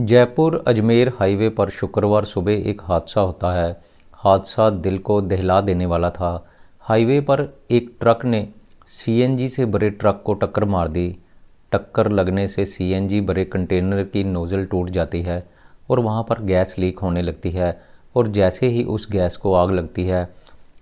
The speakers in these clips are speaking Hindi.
जयपुर अजमेर हाईवे पर शुक्रवार सुबह एक हादसा होता है। हादसा दिल को दहला देने वाला था। हाईवे पर एक ट्रक ने सीएनजी से भरे ट्रक को टक्कर मार दी। टक्कर लगने से सीएनजी भरे कंटेनर की नोज़ल टूट जाती है और वहां पर गैस लीक होने लगती है। और जैसे ही उस गैस को आग लगती है,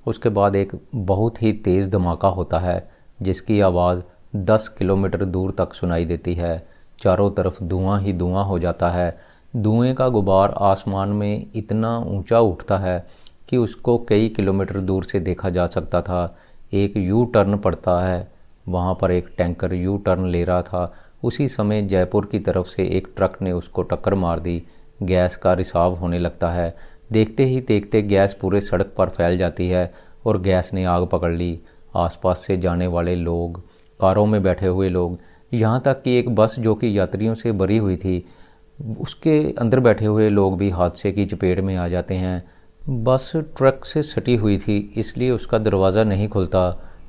उसके बाद एक बहुत ही तेज़ धमाका होता है जिसकी आवाज़ 10 किलोमीटर दूर तक सुनाई देती है। चारों तरफ धुआं ही धुआं हो जाता है। धुएं का गुबार आसमान में इतना ऊंचा उठता है कि उसको कई किलोमीटर दूर से देखा जा सकता था। एक यू टर्न पड़ता है, वहाँ पर एक टैंकर यू टर्न ले रहा था। उसी समय जयपुर की तरफ से एक ट्रक ने उसको टक्कर मार दी। गैस का रिसाव होने लगता है। देखते ही देखते गैस पूरे सड़क पर फैल जाती है और गैस ने आग पकड़ ली। आसपास से जाने वाले लोग, कारों में बैठे हुए लोग, यहाँ तक कि एक बस जो कि यात्रियों से भरी हुई थी, उसके अंदर बैठे हुए लोग भी हादसे की चपेट में आ जाते हैं। बस ट्रक से सटी हुई थी, इसलिए उसका दरवाज़ा नहीं खुलता।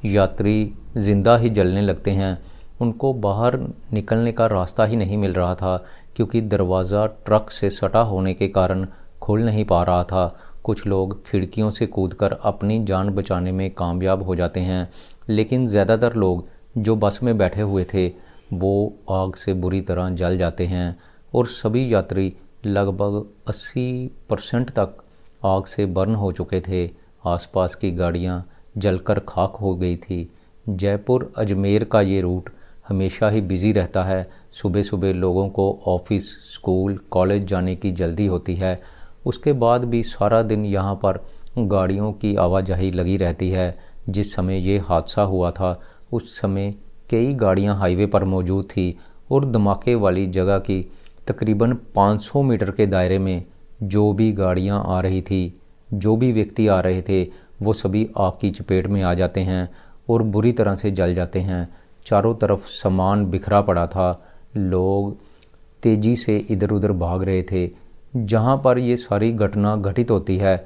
यात्री ज़िंदा ही जलने लगते हैं। उनको बाहर निकलने का रास्ता ही नहीं मिल रहा था क्योंकि दरवाज़ा ट्रक से सटा होने के कारण खुल नहीं पा रहा था। कुछ लोग खिड़कियों से कूदकर अपनी जान बचाने में कामयाब हो जाते हैं, लेकिन ज़्यादातर लोग जो बस में बैठे हुए थे वो आग से बुरी तरह जल जाते हैं और सभी यात्री लगभग 80% तक आग से बर्न हो चुके थे। आसपास की गाड़ियां जलकर खाक हो गई थी। जयपुर अजमेर का ये रूट हमेशा ही बिज़ी रहता है। सुबह सुबह लोगों को ऑफिस, स्कूल, कॉलेज जाने की जल्दी होती है। उसके बाद भी सारा दिन यहाँ पर गाड़ियों की आवाजाही लगी रहती है। जिस समय ये हादसा हुआ था उस समय कई गाड़ियां हाईवे पर मौजूद थी और धमाके वाली जगह की तकरीबन 500 मीटर के दायरे में जो भी गाड़ियां आ रही थी, जो भी व्यक्ति आ रहे थे, वो सभी आग की चपेट में आ जाते हैं और बुरी तरह से जल जाते हैं। चारों तरफ सामान बिखरा पड़ा था। लोग तेज़ी से इधर उधर भाग रहे थे। जहाँ पर ये सारी घटना घटित होती है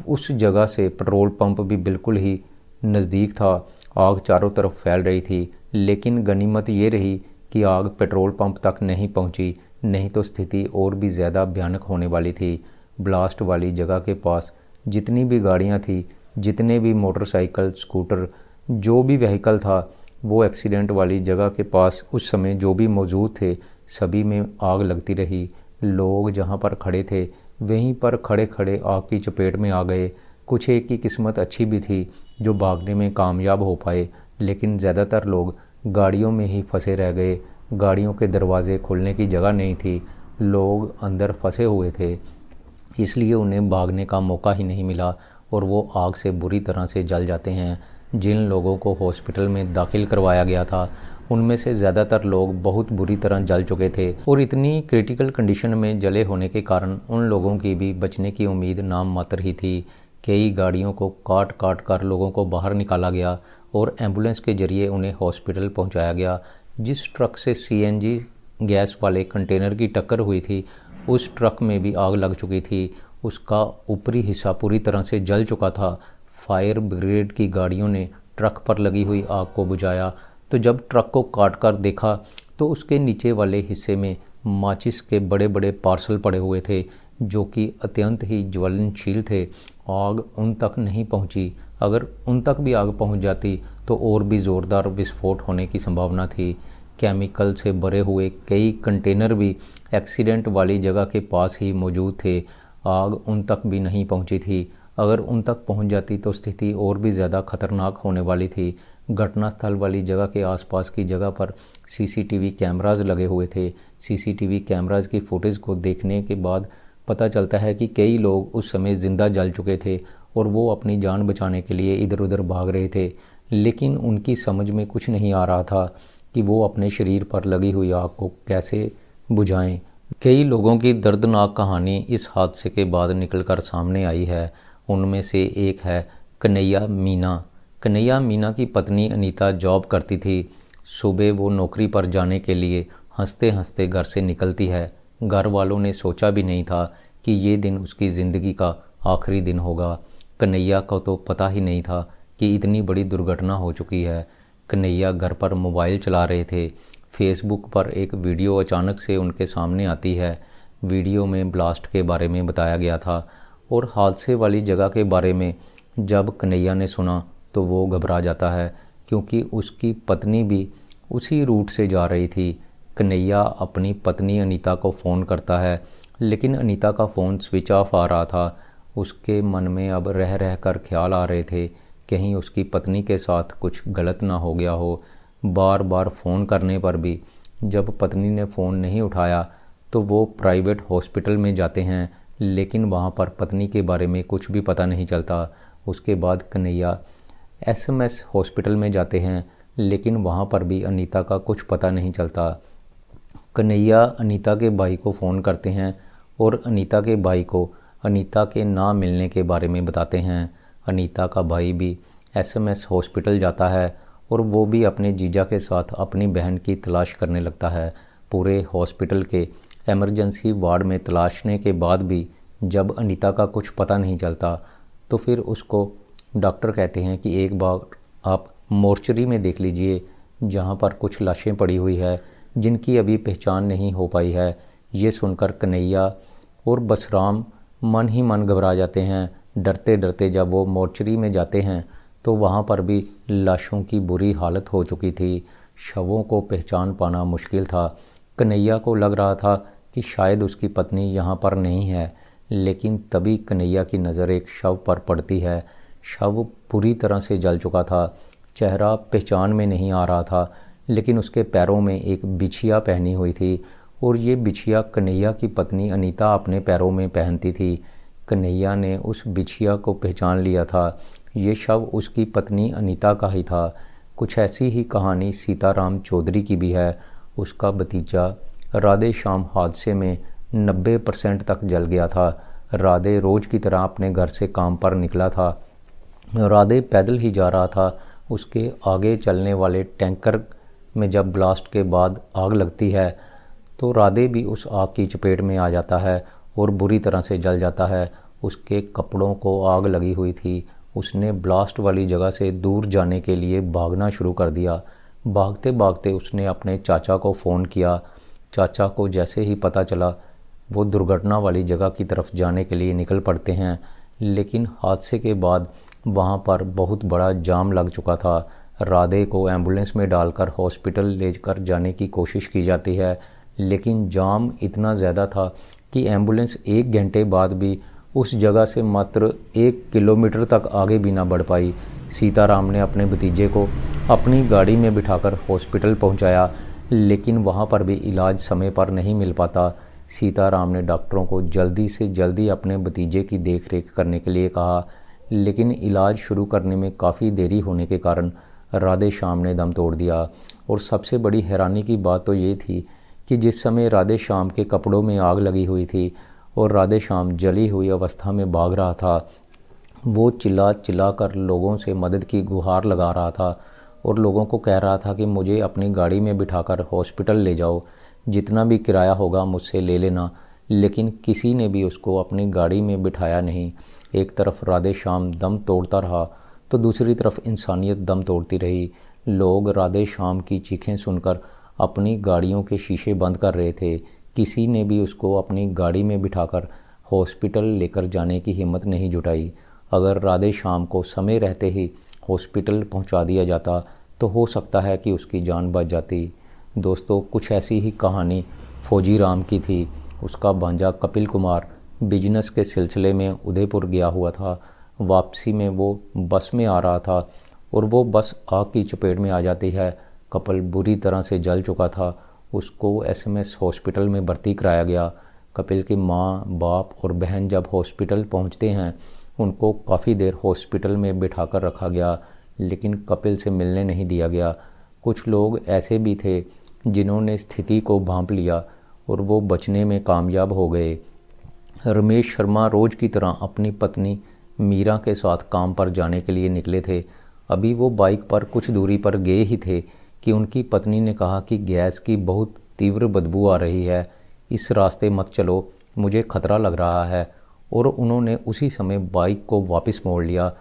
उस जगह से पेट्रोल पंप भी बिल्कुल ही नज़दीक था। आग चारों तरफ फैल रही थी, लेकिन गनीमत ये रही कि आग पेट्रोल पंप तक नहीं पहुंची, नहीं तो स्थिति और भी ज़्यादा भयानक होने वाली थी। ब्लास्ट वाली जगह के पास जितनी भी गाड़ियां थी, जितने भी मोटरसाइकिल, स्कूटर, जो भी व्हीकल था, वो एक्सीडेंट वाली जगह के पास उस समय जो भी मौजूद थे सभी में आग लगती रही। लोग जहाँ पर खड़े थे वहीं पर खड़े खड़े आग की चपेट में आ गए। कुछ एक की किस्मत अच्छी भी थी जो भागने में कामयाब हो पाए, लेकिन ज़्यादातर लोग गाड़ियों में ही फंसे रह गए। गाड़ियों के दरवाजे खोलने की जगह नहीं थी, लोग अंदर फंसे हुए थे, इसलिए उन्हें भागने का मौका ही नहीं मिला और वो आग से बुरी तरह से जल जाते हैं। जिन लोगों को हॉस्पिटल में दाखिल करवाया गया था उनमें से ज़्यादातर लोग बहुत बुरी तरह जल चुके थे और इतनी क्रिटिकल कंडीशन में जले होने के कारण उन लोगों की भी बचने की उम्मीद नाम मात्र ही थी। कई गाड़ियों को काट काट कर लोगों को बाहर निकाला गया और एम्बुलेंस के जरिए उन्हें हॉस्पिटल पहुंचाया गया। जिस ट्रक से सीएनजी गैस वाले कंटेनर की टक्कर हुई थी उस ट्रक में भी आग लग चुकी थी। उसका ऊपरी हिस्सा पूरी तरह से जल चुका था। फायर ब्रिगेड की गाड़ियों ने ट्रक पर लगी हुई आग को बुझाया, तो जब ट्रक को काट कर देखा तो उसके नीचे वाले हिस्से में माचिस के बड़े बड़े पार्सल पड़े हुए थे जो कि अत्यंत ही ज्वलनशील थे। आग उन तक नहीं पहुंची। अगर उन तक भी आग पहुंच जाती तो और भी ज़ोरदार विस्फोट होने की संभावना थी। केमिकल से भरे हुए कई कंटेनर भी एक्सीडेंट वाली जगह के पास ही मौजूद थे। आग उन तक भी नहीं पहुंची थी। अगर उन तक पहुंच जाती तो स्थिति और भी ज़्यादा खतरनाक होने वाली थी। घटनास्थल वाली जगह के आसपास की जगह पर सीसीटीवी कैमराज लगे हुए थे। सीसीटीवी कैमराज की फुटेज को देखने के बाद पता चलता है कि कई लोग उस समय ज़िंदा जल चुके थे और वो अपनी जान बचाने के लिए इधर उधर भाग रहे थे, लेकिन उनकी समझ में कुछ नहीं आ रहा था कि वो अपने शरीर पर लगी हुई आग को कैसे बुझाएं। कई लोगों की दर्दनाक कहानी इस हादसे के बाद निकलकर सामने आई है। उनमें से एक है कन्हैया मीना। कन्हैया मीना की पत्नी अनीता जॉब करती थी। सुबह वो नौकरी पर जाने के लिए हंसते हंसते घर से निकलती है। घर वालों ने सोचा भी नहीं था कि ये दिन उसकी ज़िंदगी का आखिरी दिन होगा। कन्हैया को तो पता ही नहीं था कि इतनी बड़ी दुर्घटना हो चुकी है। कन्हैया घर पर मोबाइल चला रहे थे। फेसबुक पर एक वीडियो अचानक से उनके सामने आती है। वीडियो में ब्लास्ट के बारे में बताया गया था। और हादसे वाली जगह के बारे में जब कन्हैया ने सुना तो वो घबरा जाता है, क्योंकि उसकी पत्नी भी उसी रूट से जा रही थी। कन्हैया अपनी पत्नी अनीता को फ़ोन करता है, लेकिन अनीता का फ़ोन स्विच ऑफ आ रहा था। उसके मन में अब रह रह कर ख्याल आ रहे थे, कहीं उसकी पत्नी के साथ कुछ गलत ना हो गया हो। बार बार फ़ोन करने पर भी जब पत्नी ने फ़ोन नहीं उठाया तो वो प्राइवेट हॉस्पिटल में जाते हैं, लेकिन वहाँ पर पत्नी के बारे में कुछ भी पता नहीं चलता। उसके बाद कन्हैया एसएमएस हॉस्पिटल में जाते हैं, लेकिन वहाँ पर भी अनीता का कुछ पता नहीं चलता। कन्हैया अनीता के भाई को फ़ोन करते हैं और अनीता के भाई को अनीता के ना मिलने के बारे में बताते हैं। अनीता का भाई भी एसएमएस हॉस्पिटल जाता है और वो भी अपने जीजा के साथ अपनी बहन की तलाश करने लगता है। पूरे हॉस्पिटल के इमरजेंसी वार्ड में तलाशने के बाद भी जब अनीता का कुछ पता नहीं चलता तो फिर उसको डॉक्टर कहते हैं कि एक बार आप मोर्चरी में देख लीजिए, जहाँ पर कुछ लाशें पड़ी हुई है जिनकी अभी पहचान नहीं हो पाई है। ये सुनकर कन्हैया और बसराम मन ही मन घबरा जाते हैं। डरते डरते जब वो मोर्चरी में जाते हैं तो वहाँ पर भी लाशों की बुरी हालत हो चुकी थी। शवों को पहचान पाना मुश्किल था। कन्हैया को लग रहा था कि शायद उसकी पत्नी यहाँ पर नहीं है, लेकिन तभी कन्हैया की नज़र एक शव पर पड़ती है। शव पूरी तरह से जल चुका था, चेहरा पहचान में नहीं आ रहा था, लेकिन उसके पैरों में एक बिछिया पहनी हुई थी और ये बिछिया कन्हैया की पत्नी अनीता अपने पैरों में पहनती थी। कन्हैया ने उस बिछिया को पहचान लिया था, ये शव उसकी पत्नी अनीता का ही था। कुछ ऐसी ही कहानी सीताराम चौधरी की भी है। उसका भतीजा राधे श्याम हादसे में 90% तक जल गया था। राधे रोज़ की तरह अपने घर से काम पर निकला था। राधे पैदल ही जा रहा था। उसके आगे चलने वाले टैंकर में जब ब्लास्ट के बाद आग लगती है तो राधे भी उस आग की चपेट में आ जाता है और बुरी तरह से जल जाता है। उसके कपड़ों को आग लगी हुई थी। उसने ब्लास्ट वाली जगह से दूर जाने के लिए भागना शुरू कर दिया। भागते भागते उसने अपने चाचा को फ़ोन किया। चाचा को जैसे ही पता चला वो दुर्घटना वाली जगह की तरफ जाने के लिए निकल पड़ते हैं, लेकिन हादसे के बाद वहाँ पर बहुत बड़ा जाम लग चुका था। राधे को एम्बुलेंस में डालकर हॉस्पिटल लेकर जाने की कोशिश की जाती है, लेकिन जाम इतना ज़्यादा था कि एम्बुलेंस 1 घंटे बाद भी उस जगह से मात्र 1 किलोमीटर तक आगे भी ना बढ़ पाई। सीताराम ने अपने भतीजे को अपनी गाड़ी में बिठाकर हॉस्पिटल पहुंचाया, लेकिन वहां पर भी इलाज समय पर नहीं मिल पाता। सीताराम ने डॉक्टरों को जल्दी से जल्दी अपने भतीजे की देखरेख करने के लिए कहा, लेकिन इलाज शुरू करने में काफ़ी देरी होने के कारण राधे श्याम ने दम तोड़ दिया। और सबसे बड़ी हैरानी की बात तो ये थी कि जिस समय राधे श्याम के कपड़ों में आग लगी हुई थी और राधे श्याम जली हुई अवस्था में भाग रहा था, वो चिल्ला चिल्ला कर लोगों से मदद की गुहार लगा रहा था और लोगों को कह रहा था कि मुझे अपनी गाड़ी में बिठाकर हॉस्पिटल ले जाओ, जितना भी किराया होगा मुझसे ले लेना। लेकिन किसी ने भी उसको अपनी गाड़ी में बिठाया नहीं। एक तरफ राधे श्याम दम तोड़ता रहा तो दूसरी तरफ इंसानियत दम तोड़ती रही। लोग राधे श्याम की चीखें सुनकर अपनी गाड़ियों के शीशे बंद कर रहे थे। किसी ने भी उसको अपनी गाड़ी में बिठाकर हॉस्पिटल लेकर जाने की हिम्मत नहीं जुटाई। अगर राधे श्याम को समय रहते ही हॉस्पिटल पहुंचा दिया जाता तो हो सकता है कि उसकी जान बच जाती। दोस्तों, कुछ ऐसी ही कहानी फौजी राम की थी। उसका भांजा कपिल कुमार बिजनेस के सिलसिले में उदयपुर गया हुआ था। वापसी में वो बस में आ रहा था और वो बस आग की चपेट में आ जाती है। कपिल बुरी तरह से जल चुका था। उसको एसएमएस हॉस्पिटल में भर्ती कराया गया। कपिल की माँ, बाप और बहन जब हॉस्पिटल पहुंचते हैं, उनको काफ़ी देर हॉस्पिटल में बिठाकर रखा गया, लेकिन कपिल से मिलने नहीं दिया गया। कुछ लोग ऐसे भी थे जिन्होंने स्थिति को भांप लिया और वो बचने में कामयाब हो गए। रमेश शर्मा रोज़ की तरह अपनी पत्नी मीरा के साथ काम पर जाने के लिए निकले थे। अभी वो बाइक पर कुछ दूरी पर गए ही थे कि उनकी पत्नी ने कहा कि गैस की बहुत तीव्र बदबू आ रही है, इस रास्ते मत चलो, मुझे खतरा लग रहा है। और उन्होंने उसी समय बाइक को वापस मोड़ लिया।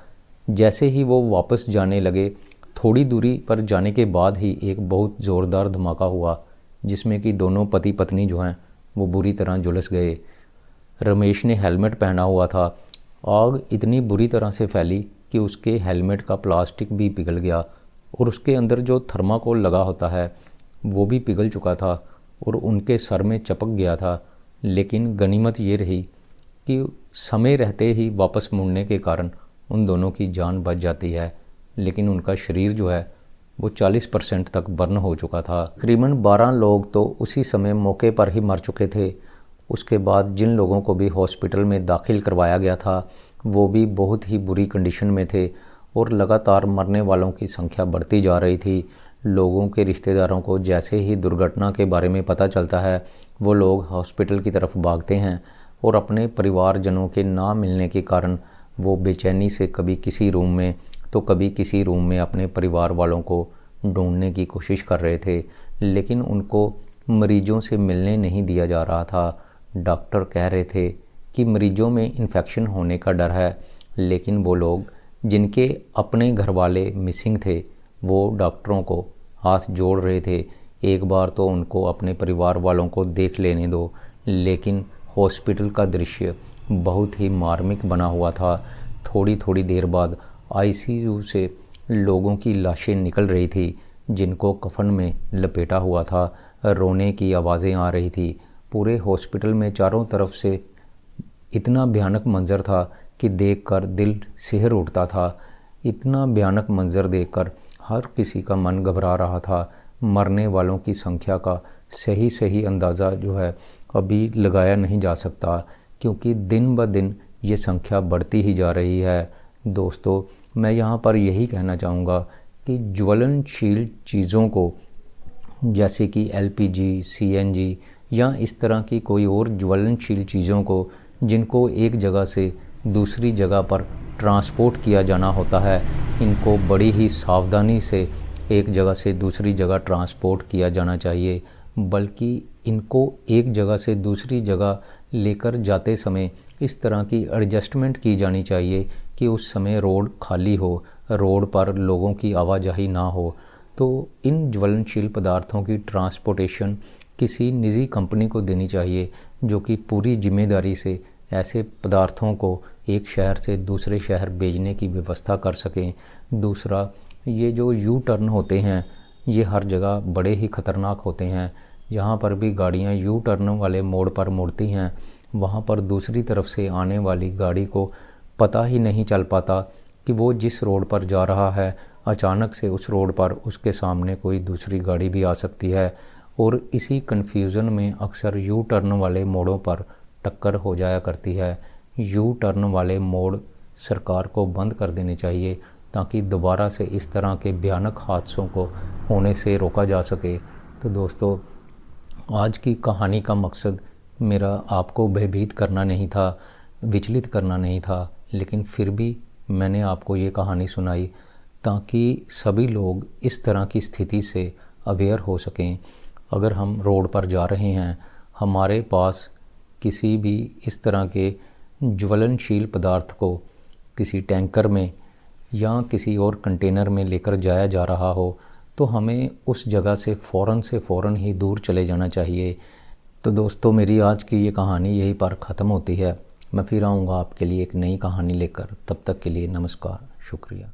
जैसे ही वो वापस जाने लगे, थोड़ी दूरी पर जाने के बाद ही एक बहुत ज़ोरदार धमाका हुआ, जिसमें कि दोनों पति पत्नी जो हैं वो बुरी तरह झुलस गए। रमेश ने हेलमेट पहना हुआ था। आग इतनी बुरी तरह से फैली कि उसके हेलमेट का प्लास्टिक भी पिघल गया और उसके अंदर जो थर्माकोल लगा होता है वो भी पिघल चुका था और उनके सर में चपक गया था। लेकिन गनीमत ये रही कि समय रहते ही वापस मुड़ने के कारण उन दोनों की जान बच जाती है, लेकिन उनका शरीर जो है वो 40% तक बर्न हो चुका था। तकरीबन 12 लोग तो उसी समय मौके पर ही मर चुके थे। उसके बाद जिन लोगों को भी हॉस्पिटल में दाखिल करवाया गया था वो भी बहुत ही बुरी कंडीशन में थे और लगातार मरने वालों की संख्या बढ़ती जा रही थी। लोगों के रिश्तेदारों को जैसे ही दुर्घटना के बारे में पता चलता है वो लोग हॉस्पिटल की तरफ भागते हैं और अपने परिवारजनों के ना मिलने के कारण वो बेचैनी से कभी किसी रूम में तो कभी किसी रूम में अपने परिवार वालों को ढूंढने की कोशिश कर रहे थे, लेकिन उनको मरीजों से मिलने नहीं दिया जा रहा था। डॉक्टर कह रहे थे कि मरीजों में इन्फेक्शन होने का डर है, लेकिन वो लोग जिनके अपने घर वाले मिसिंग थे वो डॉक्टरों को हाथ जोड़ रहे थे, एक बार तो उनको अपने परिवार वालों को देख लेने दो। लेकिन हॉस्पिटल का दृश्य बहुत ही मार्मिक बना हुआ था। थोड़ी थोड़ी देर बाद आईसीयू से लोगों की लाशें निकल रही थी जिनको कफन में लपेटा हुआ था। रोने की आवाज़ें आ रही थी। पूरे हॉस्पिटल में चारों तरफ से इतना भयानक मंजर था कि देखकर दिल सिहर उठता था। इतना भयानक मंजर देखकर हर किसी का मन घबरा रहा था। मरने वालों की संख्या का सही अंदाज़ा जो है अभी लगाया नहीं जा सकता, क्योंकि दिन ब दिन ये संख्या बढ़ती ही जा रही है। दोस्तों, मैं यहाँ पर यही कहना चाहूँगा कि ज्वलनशील चीज़ों को जैसे कि एलपीजी, सीएनजी या इस तरह की कोई और ज्वलनशील चीज़ों को जिनको एक जगह से दूसरी जगह पर ट्रांसपोर्ट किया जाना होता है, इनको बड़ी ही सावधानी से एक जगह से दूसरी जगह ट्रांसपोर्ट किया जाना चाहिए। बल्कि इनको एक जगह से दूसरी जगह लेकर जाते समय इस तरह की एडजस्टमेंट की जानी चाहिए कि उस समय रोड खाली हो, रोड पर लोगों की आवाजाही ना हो। तो इन ज्वलनशील पदार्थों की ट्रांसपोर्टेशन किसी निजी कंपनी को देनी चाहिए जो कि पूरी जिम्मेदारी से ऐसे पदार्थों को एक शहर से दूसरे शहर भेजने की व्यवस्था कर सकें। दूसरा, ये जो यू टर्न होते हैं ये हर जगह बड़े ही ख़तरनाक होते हैं। जहाँ पर भी गाड़ियाँ यू टर्न वाले मोड़ पर मुड़ती हैं वहाँ पर दूसरी तरफ से आने वाली गाड़ी को पता ही नहीं चल पाता कि वो जिस रोड पर जा रहा है अचानक से उस रोड पर उसके सामने कोई दूसरी गाड़ी भी आ सकती है और इसी कन्फ्यूज़न में अक्सर यू टर्न वाले मोड़ों पर टक्कर हो जाया करती है। यू टर्न वाले मोड़ सरकार को बंद कर देने चाहिए ताकि दोबारा से इस तरह के भयानक हादसों को होने से रोका जा सके। तो दोस्तों, आज की कहानी का मकसद मेरा आपको भयभीत करना नहीं था, विचलित करना नहीं था, लेकिन फिर भी मैंने आपको ये कहानी सुनाई ताकि सभी लोग इस तरह की स्थिति से अवेयर हो सकें। अगर हम रोड पर जा रहे हैं, हमारे पास किसी भी इस तरह के ज्वलनशील पदार्थ को किसी टैंकर में या किसी और कंटेनर में लेकर जाया जा रहा हो तो हमें उस जगह से फ़ौरन ही दूर चले जाना चाहिए। तो दोस्तों, मेरी आज की ये कहानी यहीं पर ख़त्म होती है। मैं फिर आऊँगा आपके लिए एक नई कहानी लेकर। तब तक के लिए नमस्कार, शुक्रिया।